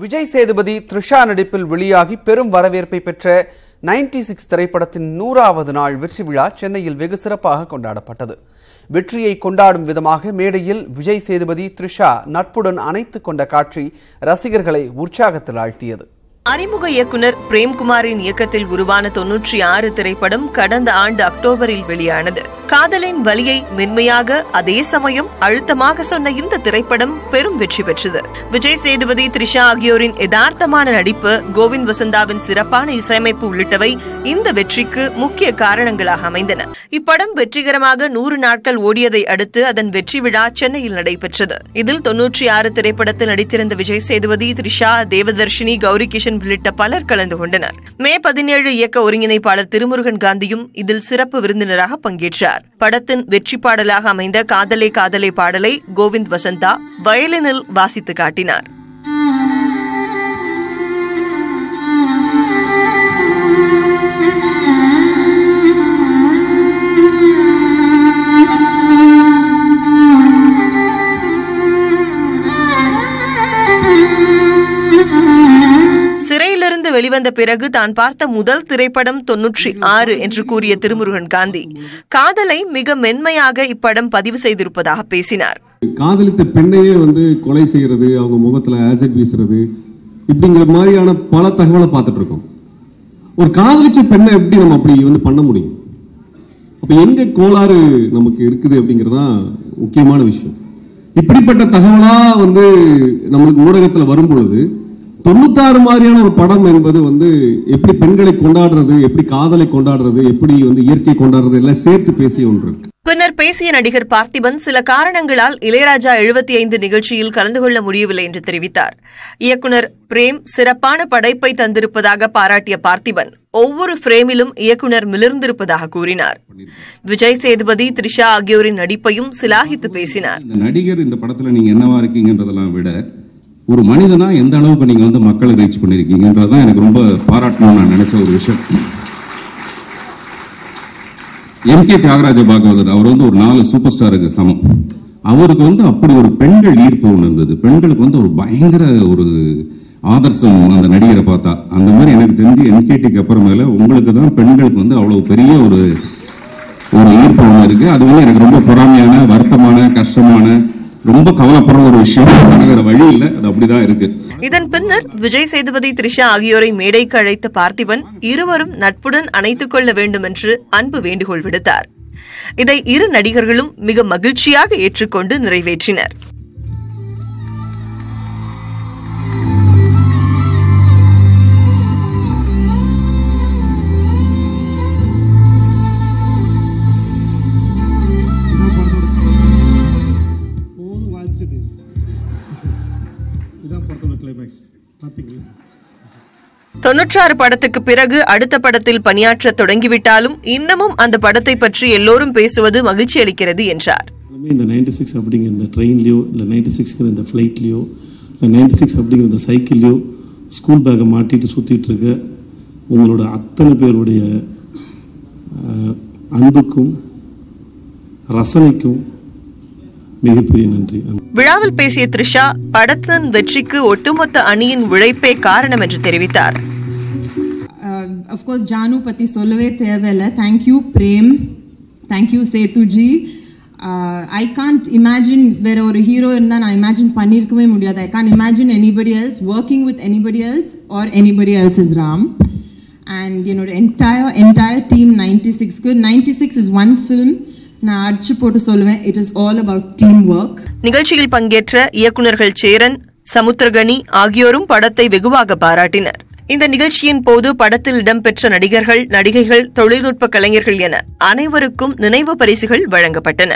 விஜய் சேதுபதி த்ரிஷா நடிப்பில் வெளியாகி பெரும் வரவேற்பை பெற்ற 96 திரைப்படத்தின் 100வது நாள் வெற்றி விழா சென்னையில் வெகு சிறப்பாக கொண்டாடப்பட்டது. வெற்றியை கொண்டாடும் விதமாக மேடையில் விஜய் சேதுபதி த்ரிஷா நட்புடன் அணைத்துக் கொண்ட காட்சி ரசிகர்களை உற்சாகத்தில் ஆழ்த்தியது. அறிமுக இயக்குனர் பிரேம்குமாரின் இயக்கத்தில் உருவான 96 திரைப்படம் கடந்த ஆண்டு அக்டோபரில் வெளியானது. காதலின் வலியை மென்மையாக அதே சமயம் அழுத்தமாக சொன்ன இந்த திரைப்படம் பெரும் வெற்றி பெற்றது. விஜய் சேதுபதி த்ரிஷா ஆகியோரின் யதார்த்தமான நடிப்பு, கோவிந்த் வசந்தாவின் சிறப்பான இசையமைப்பு உள்ளிட்டவை இந்த வெற்றிக்கு முக்கிய காரணங்களாக அமைந்தன. இப்படம் வெற்றிகரமாக 100 நாட்கள் ஓடியதை அடுத்து அதன் வெற்றி விழா சென்னையில் நடைபெற்றது. இதில் 96 திரைப்படத்தில் நடித்திருந்த விஜய் சேதுபதி, த்ரிஷா, தேவதர்ஷினி, கௌரி கிஷன் உள்ளிட்ட பலர் கலந்து கொண்டனர். மே 17 இயக்க ஒருங்கிணைப்பாளர் திருமுருகன் காந்தியும் இதில் சிறப்பு விருந்தினராக பங்கேற்றார். படத்தின் வெற்றி பாடலாக அமைந்த காதலே காதலே பாடலை கோவிந்த் வசந்தா வயலினில் வாசித்து காட்டினார். சிறையிலிருந்து வெளிவந்த பிறகு தான் பார்த்த முதல் திரைப்படம் 96 என்று கூறிய திருமுருகன் காந்தி காதலை மிக மென்மையாக இப்படம் பதிவு செய்திருப்பதாக பேசினார். காதலித்த பெண்ணையே கொலை செய்யறது, அவங்க முகத்துல ஆசிட் வீசுறது, இப்படிங்கிற மாதிரியான பல தகவலை பார்த்துட்டு இருக்கோம். ஒரு காதலிச்ச பெண்ணை எப்படி நம்ம அப்படி பண்ண முடியும்? அப்ப எங்க கோளாறு நமக்கு இருக்குது அப்படிங்கறதா முக்கியமான விஷயம். இப்படிப்பட்ட தகவலா நம்மளுக்கு ஊடகத்துல வரும் பொழுது 96 மாதிரியான ஒரு படம் என்பது எப்படி பெண்களை கொண்டாடுறது, எப்படி காதலை கொண்டாடுறது, எப்படி இயற்கை கொண்டாடுறது எல்லாம் சேர்த்து பேசிய ஒன்று. பின்னர் பேசிய நடிகர் பார்த்திபன் சில காரணங்களால் இளையராஜா 75 நிகழ்ச்சியில் கலந்து கொள்ள முடியவில்லை என்று தெரிவித்தார். இயக்குனர் பிரேம் சிறப்பான படைப்பை தந்திருப்பதாக பாராட்டிய பார்த்திபன் ஒவ்வொரு பிரேமிலும் இயக்குனர் மிளிர்ந்திருப்பதாக கூறினார். விஜய் சேதுபதி, த்ரிஷா ஆகியோரின் நடிப்பையும் சிலாகித்து பேசினார். நடிகர் இந்த படத்துல நீங்க என்னவா இருக்கீங்கன்றதெல்லாம் விட ஒரு மனிதனா எந்த அளவுக்கு நீங்க மக்களை ரீச் பண்ணிருக்கீங்கன்றதான் எனக்கு ரொம்ப பாராட்டணும்னு நான் நினைச்ச ஒரு விஷயம். எம்.கே. தியாகராஜ பாகவதர் அவர் ஒரு 4 சூப்பர் ஸ்டாருக்கு சமம். அவருக்கு அப்படி ஒரு பெண்கள் ஈர்ப்பு ஒன்று இருந்தது. பெண்களுக்கு ஒரு பயங்கர ஒரு ஆதர்சம் அந்த நடிகரை பார்த்தா. அந்த மாதிரி எனக்கு தெரிஞ்சு எம்.கே.டிக்கு அப்புறமேல உங்களுக்கு தான் பெண்களுக்கு அவ்வளவு பெரிய ஒரு ஈர்ப்பு ஒன்று இருக்கு. அது எனக்கு ரொம்ப பொறாமையான, வருத்தமான, கஷ்டமான, ரொம்ப கவலைப்படுற ஒரு விஷயம். வேற வழி இல்ல, அது அப்படிதான் இருக்கு. இதன் பின்னர் விஜய் சேதுபதி, த்ரிஷா ஆகியோரை மேடைக்கு அழைத்த பார்த்திபன் இருவரும் நட்புடன் அணைத்துக் கொள்ள வேண்டும் என்று அன்பு வேண்டுகோள் விடுத்தார். இதை இரு நடிகர்களும் மிக மகிழ்ச்சியாக ஏற்றுக்கொண்டு நிறைவேற்றினர். தொண்ணூற்றாறு படத்துக்கு பிறகு அடுத்த படத்தில் பணியாற்ற தொடங்கிவிட்டாலும் இன்னமும் அந்த படத்தை பற்றி எல்லோரும் பேசுவது மகிழ்ச்சி அளிக்கிறது என்றார். இந்த 96 அப்படிங்கிற இந்த ட்ரெயின்லயோ, இல்ல 96 இந்த ஃபிளைட்லயோ, இல்ல 96 அப்படிங்கிற இந்த சைக்கிள்லயோ ஸ்கூல் பேக்கை மாட்டிட்டு சுத்திட்டு இருக்க உங்களோட அத்தனை பேருடைய அன்புக்கும் ரசனைக்கும் மிகப்பெரிய நன்றி. விழாவில் பேசிய த்ரிஷா படத்தின் வெற்றிக்கு ஒட்டுமொத்த அணியின் உழைப்பே காரணம் என்று தெரிவித்தார். Of course Janu பத்தி சொல்லவே தேவையில்ல. Thank you Prem, thank you Sethuji. I can't imagine வேற ஒரு ஹீரோ இருந்தா நான் இமேஜின் பண்ணிருக்கவே முடியாது. I can't imagine anybody else working with anybody else or anybody else's Ram. And the entire team 96 is one film. நான் அடிச்சு போட்டு சொல்லுவேன், it is all about teamwork. நிகழ்ச்சியில் பங்கேற்ற இயக்குனர்கள் சேரன், சமுத்திரகனி ஆகியோரும் படத்தை வெகுவாக பாராட்டினர். இந்த நிகழ்ச்சியின் போது படத்தில் இடம்பெற்ற நடிகர்கள், நடிகைகள், தொழில்நுட்ப கலைஞர்கள் என அனைவருக்கும் நினைவு பரிசுகள் வழங்கப்பட்டன.